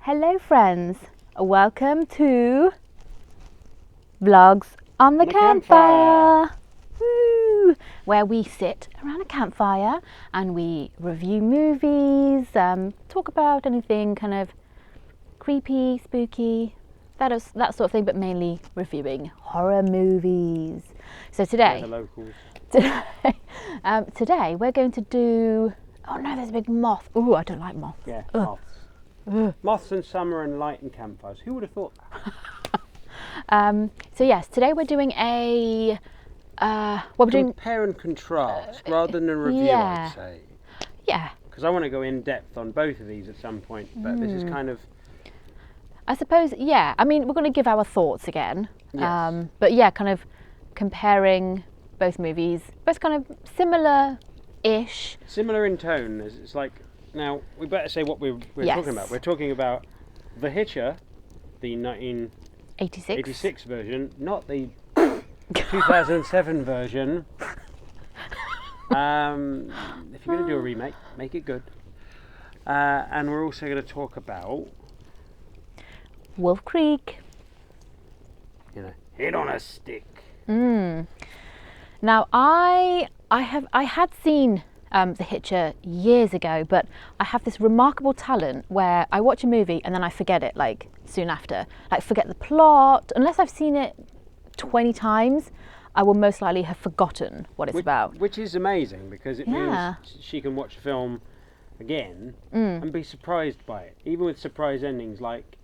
Hello friends, welcome to Vlogs on the Campfire. Woo! Where we sit around a campfire and we review movies, talk about anything kind of creepy, spooky, that sort of thing, but mainly reviewing horror movies. So today, today we're going to do, oh no, there's a big moth. Ooh, I don't like moths. Yeah, moths. Moths in summer and light and campfires. Who would have thought that? So yes, today we're doing a compare and contrast rather than a review, yeah. I'd say. Yeah. Because I want to go in depth on both of these at some point, but this is kind of... I suppose, yeah. I mean, we're going to give our thoughts again. Yes. But yeah, kind of comparing both movies, both kind of similar-ish. Similar in tone. It's like... Now, we better say what we're Yes. talking about. We're talking about The Hitcher, the 1986 version, not the 2007 version. If you're going to do a remake, make it good. And we're also going to talk about... Wolf Creek. You know, hit on a stick. Now, I had seen The Hitcher years ago, but I have this remarkable talent where I watch a movie and then I forget it like soon after. Like forget the plot. Unless I've seen it 20 times, I will most likely have forgotten what it's about. Which is amazing because it means she can watch a film again and be surprised by it. Even with surprise endings like,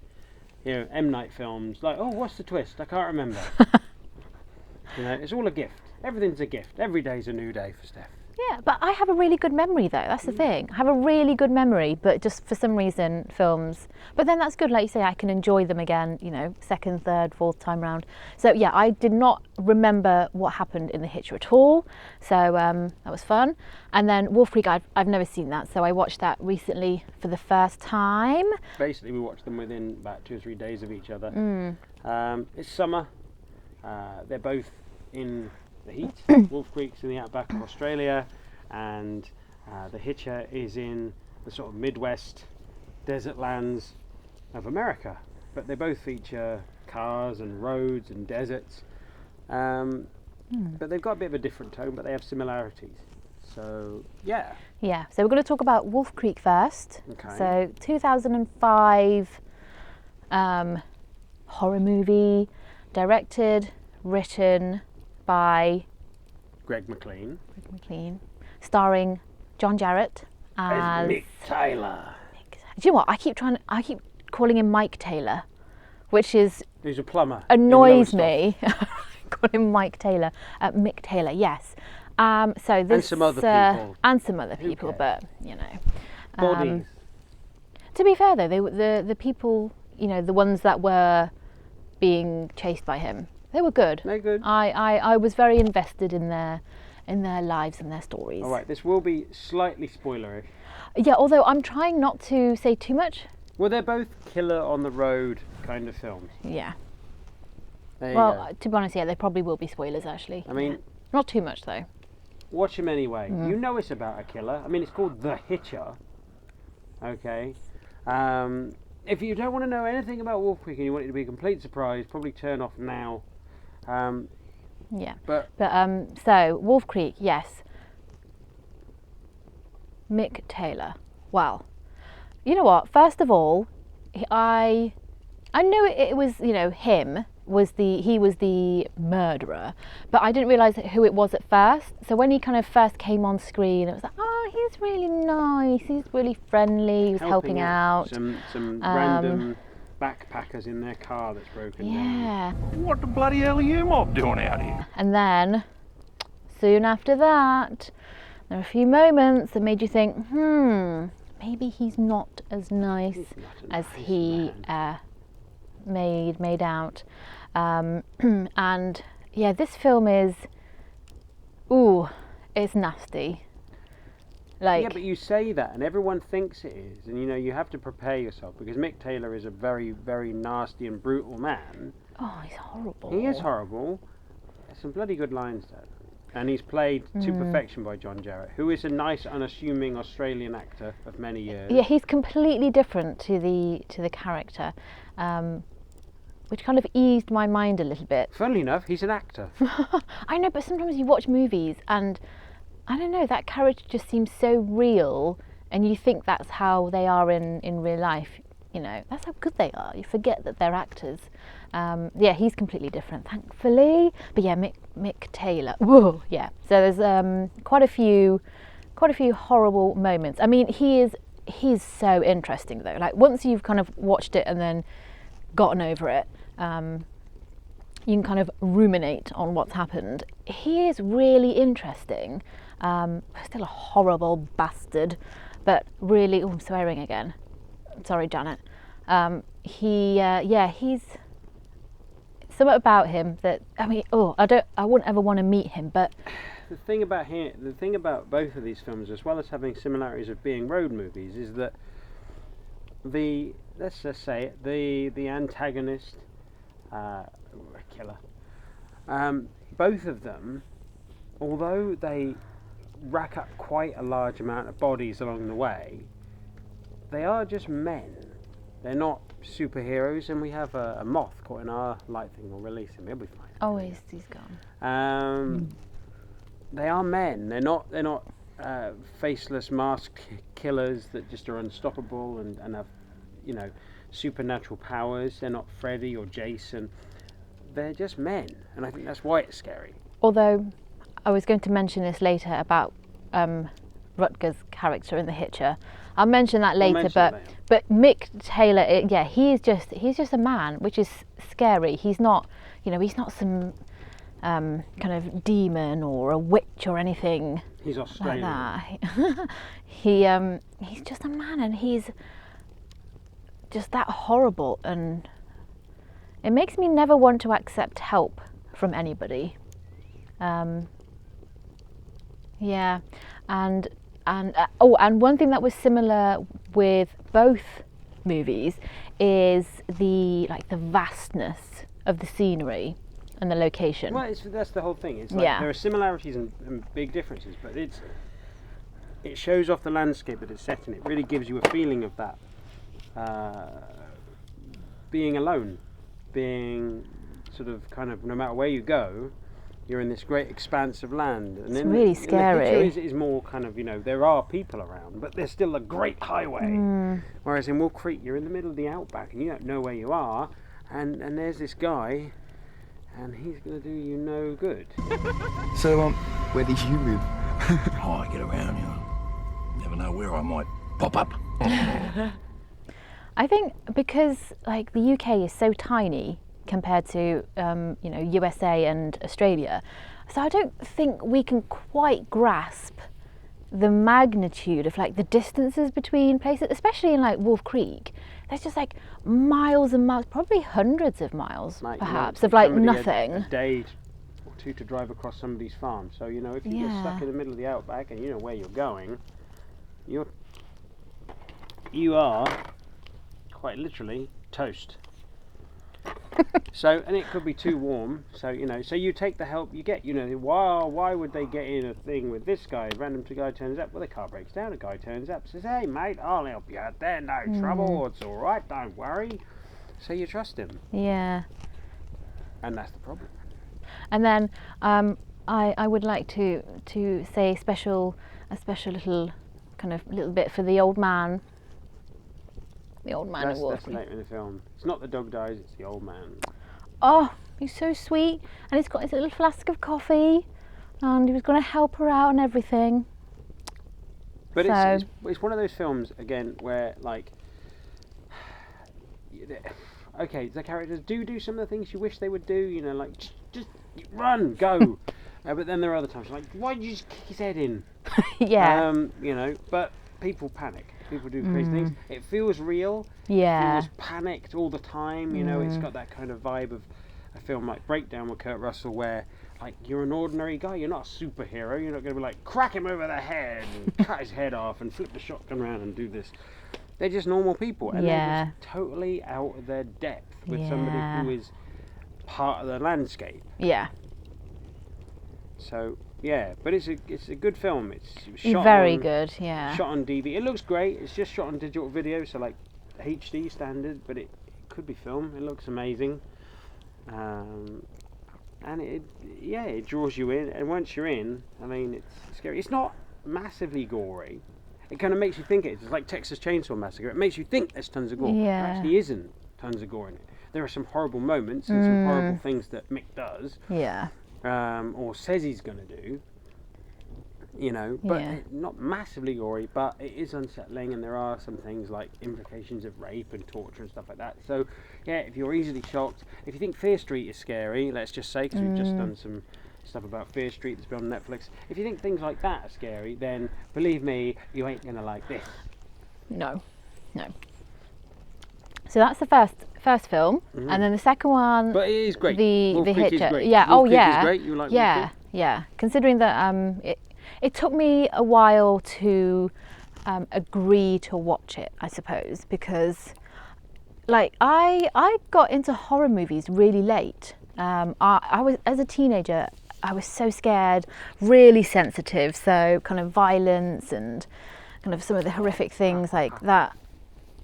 you know, M. Night films, like, oh, what's the twist? I can't remember. You know, it's all a gift. Everything's a gift. Every day's a new day for Steph. Yeah, but I have a really good memory though, that's the thing. I have a really good memory, but just for some reason films, but then that's good, like you say, I can enjoy them again, you know, second, third, fourth time round. So yeah, I did not remember what happened in The Hitcher at all, so that was fun. And then Wolf Creek, I've never seen that, so I watched that recently for the first time. Basically we watched them within about 2 or 3 days of each other. It's summer, they're both in the heat. Wolf Creek's in the outback of Australia, and The Hitcher is in the sort of Midwest desert lands of America. But they both feature cars and roads and deserts. But they've got a bit of a different tone, but they have similarities. So, yeah. Yeah, so we're going to talk about Wolf Creek first. Okay. So, 2005 horror movie, directed, written by Greg McLean, starring John Jarrett as Mick Taylor. Do you know what? I keep calling him Mike Taylor, which is Who's a plumber. annoys me. Call him Mike Taylor, Mick Taylor. Yes. So this and some other people. And some other people, but you know. Bodies. To be fair though, the people, you know, the ones that were being chased by him, they were good. They're good. I was very invested in their lives and their stories. All right, this will be slightly spoilerish. Yeah, although I'm trying not to say too much. Well, they're both killer on the road kind of films. Yeah. There you Well, go. to be honest, yeah, they probably will be spoilers actually. I mean, yeah. Not too much though. watch them anyway. You know it's about a killer. I mean, it's called The Hitcher. Okay. If you don't want to know anything about Wolf Creek and you want it to be a complete surprise, probably turn off now. Yeah. But So Wolf Creek, yes. Mick Taylor. Well, you know what? First of all, I knew it was, you know, he was the murderer, but I didn't realise who it was at first. So when he kind of first came on screen, it was like, oh, he's really nice, he's really friendly, he was helping out. Some random backpackers in their car that's broken down. Yeah. What the bloody hell are you mob doing out here? And then, soon after that, there were a few moments that made you think, maybe he's not as nice as he made out. And yeah, this film is, it's nasty. Like, yeah, but you say that and everyone thinks it is, and you know you have to prepare yourself because Mick Taylor is a very, very nasty and brutal man. oh, he's horrible. He is horrible. There's some bloody good lines though. And he's played to perfection by John Jarratt, who is a nice, unassuming Australian actor of many years. Yeah, he's completely different to the character, which kind of eased my mind a little bit. Funnily enough, he's an actor. I know, but sometimes you watch movies and I don't know, that character just seems so real, and you think that's how they are in real life. You know, that's how good they are. You forget that they're actors. Yeah, he's completely different, thankfully. But yeah, Mick Taylor. Whoa, yeah. So there's quite a few horrible moments. I mean, he's so interesting though. Like once you've kind of watched it and then gotten over it, you can kind of ruminate on what's happened. He is really interesting. Still a horrible bastard, but really. Oh, I'm swearing again. Sorry, Janet. He's something about him that I wouldn't ever want to meet him. But the thing about both of these films, as well as having similarities of being road movies, is that let's just say it, the antagonist, killer. Both of them, although they rack up quite a large amount of bodies along the way, they are just men. They're not superheroes, and we have a moth caught in our light thing. We'll release him. He'll be fine. oh, he's gone. They are men. They're not faceless mask killers that just are unstoppable and have, you know, supernatural powers. They're not Freddy or Jason. They're just men, and I think that's why it's scary. Although I was going to mention this later about Rutger's character in The Hitcher. I'll mention that later. But Mick Taylor, he's just a man, which is scary. He's not some kind of demon or a witch or anything. He's Australian. Like that. He's just a man, and he's just that horrible, and it makes me never want to accept help from anybody. Yeah, and one thing that was similar with both movies is the vastness of the scenery and the location. Well, that's the whole thing. It's like there are similarities and big differences, but it shows off the landscape that it's set in. It really gives you a feeling of that being alone, being sort of kind of no matter where you go, you're in this great expanse of land. And it's really scary. The is more kind of, there are people around, but there's still a great highway. Whereas in Wolf Creek, you're in the middle of the outback and you don't know where you are, and there's this guy, and he's going to do you no good. So, where did you move? Oh, I get around, Never know where I might pop up. I think because the UK is so tiny compared to USA and Australia, so I don't think we can quite grasp the magnitude of the distances between places, especially in Wolf Creek. There's just miles and miles, probably hundreds of miles, perhaps, of nothing. A day or two to drive across somebody's farm. So if you get stuck in the middle of the outback and you know where you're going, you are quite literally toast. And it could be too warm. So you take the help you get. Why would they get in a thing with this guy? A random guy turns up. Well, the car breaks down. A guy turns up, says, "Hey, mate, I'll help you out there. No trouble. It's all right. Don't worry." So you trust him. Yeah. And that's the problem. And then I would like to say a special little bit for the old man. The old man That's Wolf the name of the film. It's not the dog dies, it's the old man. Oh, he's so sweet, and he's got his little flask of coffee, and he was going to help her out and everything. But it's one of those films again where okay, the characters do some of the things you wish they would do. Just run, go. But then there are other times why did you just kick his head in? Yeah. But people panic. People do crazy things. It feels real. Yeah. It feels panicked all the time. It's got that kind of vibe of a film like Breakdown with Kurt Russell, where you're an ordinary guy. You're not a superhero. You're not going to be crack him over the head and cut his head off and flip the shotgun around and do this. They're just normal people, and they're just totally out of their depth with somebody who is part of the landscape. Yeah. So Yeah, but it's a good film. It's shot Very on, good, yeah. Shot on DV. It looks great. It's just shot on digital video, so like HD standard, but it could be film. It looks amazing. And it draws you in, and once you're in, I mean, it's scary. It's not massively gory. It kind of makes you think it's like Texas Chainsaw Massacre. It makes you think there's tons of gore. Yeah. There actually isn't tons of gore in it. There are some horrible moments and some horrible things that Mick does, Yeah. or says he's going to do. You know, but not massively gory, but it is unsettling, and there are some things like implications of rape and torture and stuff like that. So, yeah, if you're easily shocked, if you think Fear Street is scary, let's just say, because we've just done some stuff about Fear Street that's been on Netflix. If you think things like that are scary, then believe me, you ain't gonna like this. No. So that's the first film, and then the second one. But it is great. The Wolf Creek Hitcher. is great. Yeah. Wolf Oh Creek yeah. Is great. You like yeah. Wolf Creek? Yeah. Considering that it took me a while to agree to watch it, I suppose, because like I got into horror movies really late. I was, as a teenager, I was so scared, really sensitive, so kind of violence and kind of some of the horrific things like that.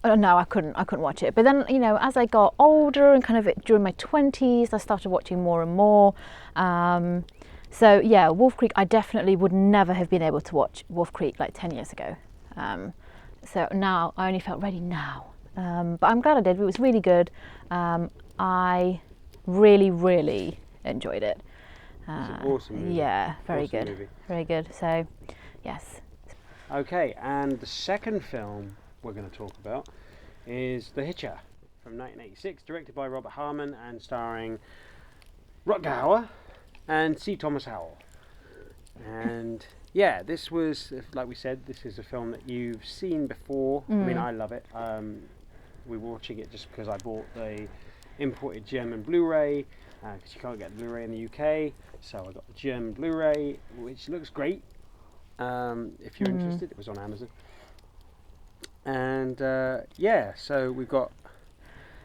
Oh, no, I couldn't watch it. But then, you know, as I got older and kind of during my 20s, I started watching more and more. So yeah, Wolf Creek, I definitely would never have been able to watch Wolf Creek like 10 years ago. So now I only felt ready now. But I'm glad I did. It was really good. I really, really enjoyed it. It's an awesome movie. Yeah, very Awesome good. movie. Very good. So, yes. Okay, and the second film we're going to talk about is The Hitcher from 1986, directed by Robert Harmon and starring Rutger Hauer and C. Thomas Howell. And yeah, this was, like we said, this is a film that you've seen before. I mean, I love it. We were watching it just because I bought the imported German Blu-ray, because you can't get the Blu-ray in the UK, so I got the German Blu-ray, which looks great. If you're interested, it was on Amazon. And yeah, so we've got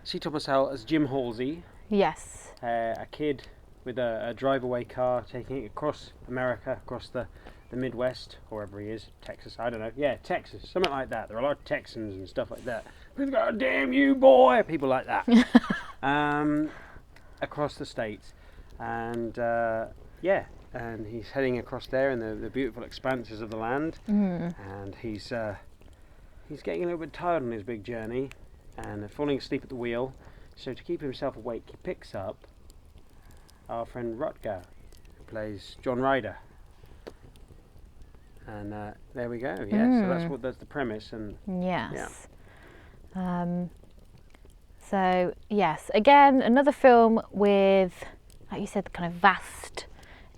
C. Thomas Howell as Jim Halsey, Yes. a kid with a drive-away car taking it across America, across the Midwest, or wherever he is, Texas, I don't know. Yeah, Texas, something like that. There are a lot of Texans and stuff like that. God damn you, boy! People like that. Across the states. And yeah, and he's heading across there in the beautiful expanses of the land. And he's getting a little bit tired on his big journey and falling asleep at the wheel. So to keep himself awake, he picks up our friend Rutger, who plays John Ryder. And there we go. Yeah, so that's the premise. And Yes. So yes, again, another film with, like you said, kind of vast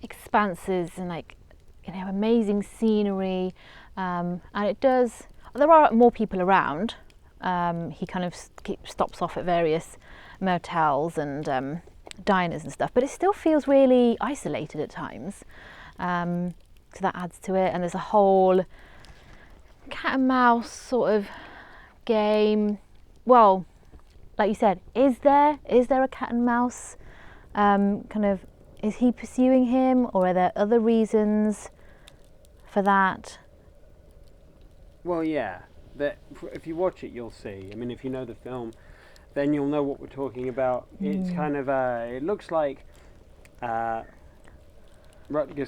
expanses and like, you know, amazing scenery. And it does. There are more people around. He kind of stops off at various motels and diners and stuff, but it still feels really isolated at times. So that adds to it. And there's a whole cat and mouse sort of game. Well, like you said, is there a cat and mouse? Kind of, is he pursuing him, or are there other reasons for that? well, yeah, that if you watch it, you'll see. I mean, if you know the film, then you'll know what we're talking about. It's kind of it looks like Rutger's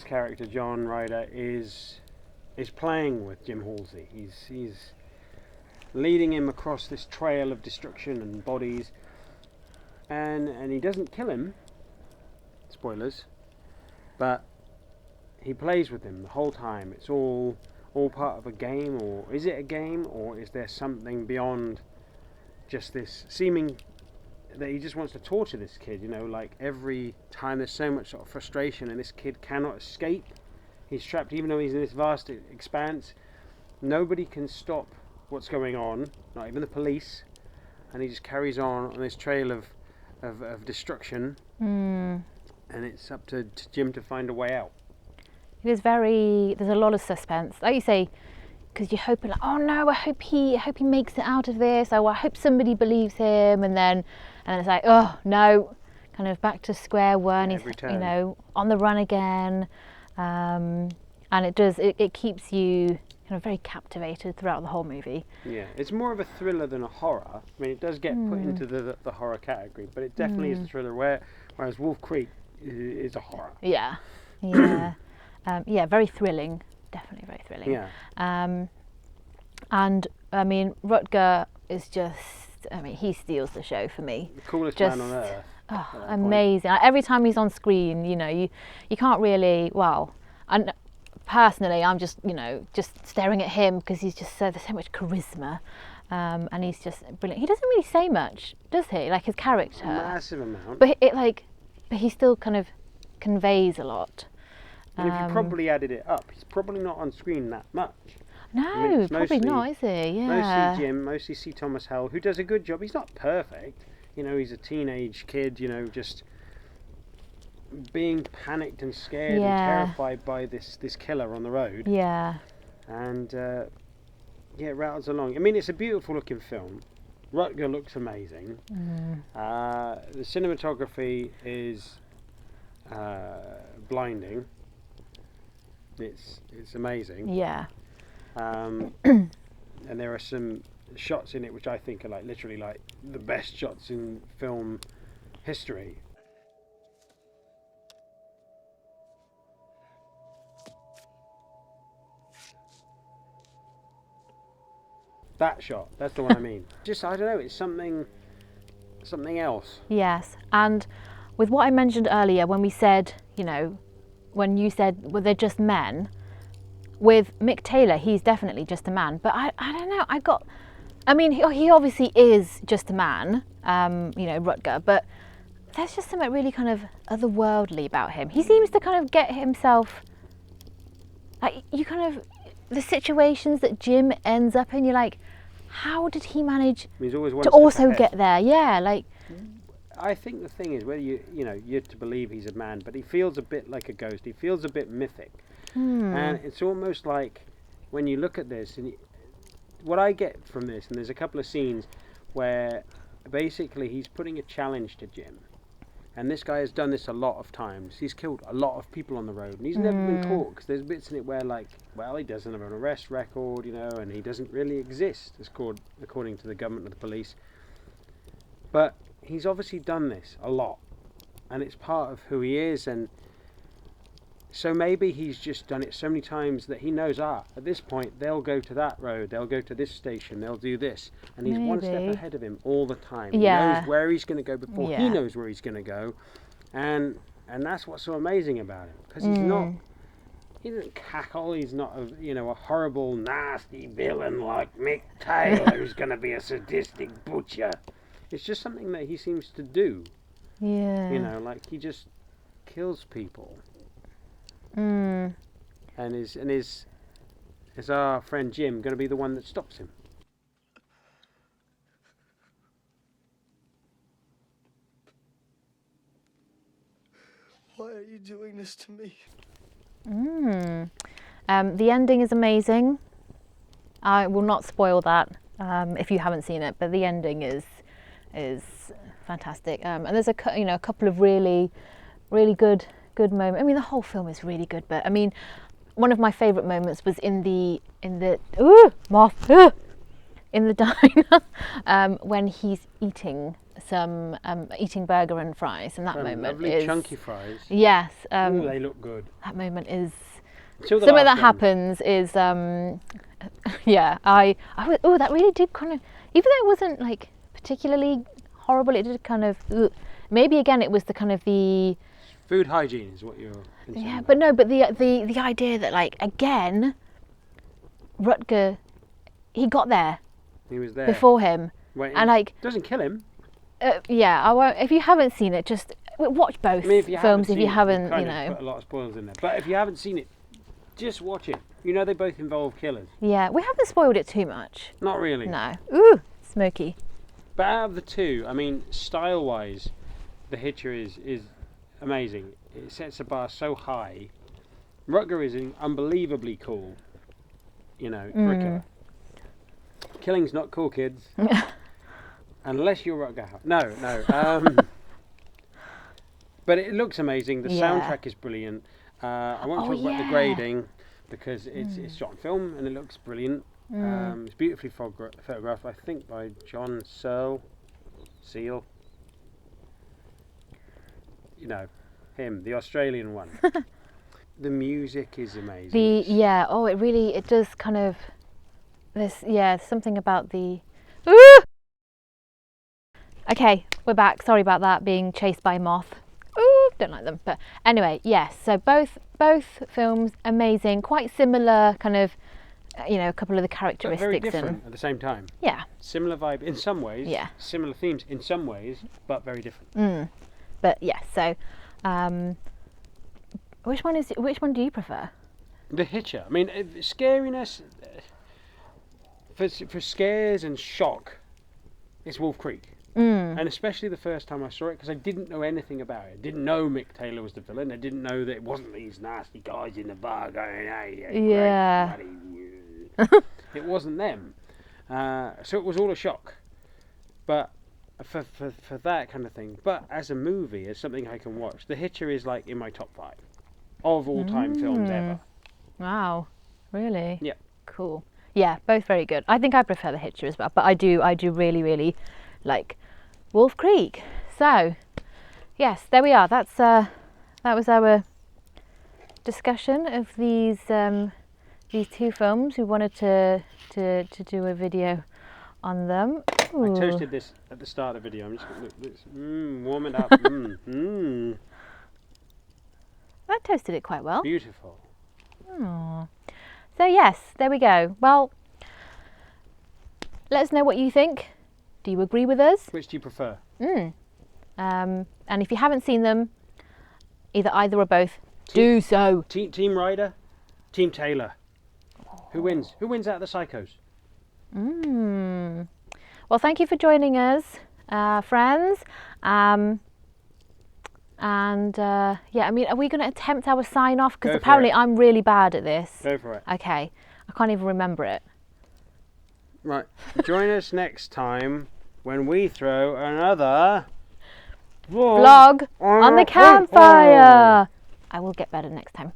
character John Ryder is playing with Jim Halsey. He's leading him across this trail of destruction and bodies, and he doesn't kill him. Spoilers, but he plays with him the whole time. It's all part of a game, or is it a game, or is there something beyond just this seeming that he just wants to torture this kid? You know, like every time there's so much sort of frustration, and this kid cannot escape. He's trapped, even though he's in this vast expanse. Nobody can stop what's going on, not even the police, and he just carries on this trail of destruction. And it's up to Jim to find a way out. It is very. There's a lot of suspense, like you say, because you're hoping, like, oh no, I hope he makes it out of this. Oh, I hope somebody believes him, and then it's like, oh no, kind of back to square one. Every He's time. you know, on the run again. and it keeps you kind of very captivated throughout the whole movie. Yeah, it's more of a thriller than a horror. I mean, it does get put into the horror category, but it definitely is a thriller. Whereas Wolf Creek is a horror. Yeah, yeah, yeah. Very thrilling. Definitely very thrilling. Yeah. And I mean, Rutger is just. I mean, he steals the show for me. The coolest man on earth. Oh, amazing! Every time he's on screen, you know, you can't really. Well, and personally, I'm just just staring at him because he's just there's so much charisma, and he's just brilliant. He doesn't really say much, does he? Like his character. Massive amount. But but he still kind of conveys a lot. And if you probably added it up, he's probably not on screen that much. No, I mean, probably not, is he? Yeah. Mostly Jim, mostly C. Thomas Howell, who does a good job. He's not perfect. You know, he's a teenage kid, you know, just being panicked and scared and terrified by this killer on the road. Yeah. And, it rattles along. I mean, it's a beautiful looking film. Rutger looks amazing. The cinematography is blinding. It's amazing. Yeah. And there are some shots in it which I think are like literally like the best shots in film history. That shot, that's the one I mean. Just, I don't know, it's something else. Yes, and with what I mentioned earlier, when we said, you know, when you said, well, they're just men, with Mick Taylor, he's definitely just a man. But I don't know, I mean, he obviously is just a man, you know, Rutger, but there's just something really kind of otherworldly about him. He seems to kind of get himself, like, you kind of, the situations that Jim ends up in, you're like, how did he manage He's always one to step also ahead. get there? Yeah, like. I think the thing is whether you're to believe he's a man, but he feels a bit like a ghost. He feels a bit mythic, and it's almost like when you look at this, and what I get from this, and there's a couple of scenes where basically he's putting a challenge to Jim, and this guy has done this a lot of times. He's killed a lot of people on the road, and he's never been caught because there's bits in it where, like, well, he doesn't have an arrest record, you know, and he doesn't really exist, according to the government or the police. But he's obviously done this a lot, and it's part of who he is, and so maybe he's just done it so many times that he knows, at this point they'll go to that road, they'll go to this station, they'll do this, and he's one step ahead of him all the time. Yeah. He knows where he's going to go before he knows where he's going to go, and that's what's so amazing about him, because he doesn't cackle, he's not a horrible, nasty villain like Mick Taylor who's going to be a sadistic butcher. It's just something that he seems to do. Yeah. You know, like he just kills people. And is our friend Jim going to be the one that stops him? Why are you doing this to me? The ending is amazing. I will not spoil that if you haven't seen it, but the ending is fantastic. And there's a couple of really good moments. I mean, the whole film is really good, but I mean, one of my favourite moments was in the diner when he's eating burger and fries, and that moment lovely is chunky fries. Yes, They look good. that moment is. Till the Something last that one. happens is that really did kind of, even though it wasn't like particularly horrible, it did kind of maybe again it was the kind of the Food hygiene is what you're concerned about. but no, but the idea that, like, again, Rutger, he got there He was there before him, waiting. and like Doesn't kill him. I won't. If you haven't seen it, just watch both I mean, if you films. haven't If you seen it, haven't, kind you of know, put a lot of spoilers in there. But if you haven't seen it, just watch it. You know they both involve killers. yeah, we haven't spoiled it too much. Not really. No, ooh, smoky. But out of the two, I mean, style-wise, The Hitcher is amazing. It sets the bar so high. Rutger is unbelievably cool. You know, for a killer. Killing's not cool, kids. Unless you're Rutger Hauer. No. But it looks amazing. The soundtrack is brilliant. I won't talk about the grading because it's shot on film and it looks brilliant. It's beautifully photographed, I think, by John Seal. You know, him, the Australian one. The music is amazing. It does kind of, something about the, ooh! Okay, we're back, sorry about that, being chased by a moth. Ooh, don't like them, but anyway, yes, so both films, amazing, quite similar kind of, a couple of the characteristics. But very different at the same time. Yeah. Similar vibe in some ways, similar themes in some ways, but very different. But yeah, so, which one do you prefer? The Hitcher. I mean, scariness, for scares and shock, it's Wolf Creek. And especially the first time I saw it, because I didn't know anything about it. I didn't know Mick Taylor was the villain. I didn't know that it wasn't these nasty guys in the bar going, hey, Greg, it wasn't them. So it was all a shock. But for that kind of thing. But as a movie, as something I can watch, The Hitcher is like in my top 5 of all time films ever. Wow, really? Yeah. Cool. Yeah, both very good. I think I prefer The Hitcher as well, but I do really, really like Wolf Creek. So, yes, there we are. That was our discussion of these two films. We wanted to do a video on them. Ooh. I toasted this at the start of the video. I'm just going to look this. Warm it up. That toasted it quite well. Beautiful. Oh. So yes, there we go. Well, let us know what you think. Do you agree with us? Which do you prefer? And if you haven't seen them, either or both, do so. Team Ryder, Team Taylor. Who wins? Who wins out of the psychos? Well, thank you for joining us, friends. I mean, are we going to attempt our sign off? Because apparently I'm really bad at this. Go for it. Okay, I can't even remember it. Right, join us next time when we throw another vlog on the campfire. I will get better next time.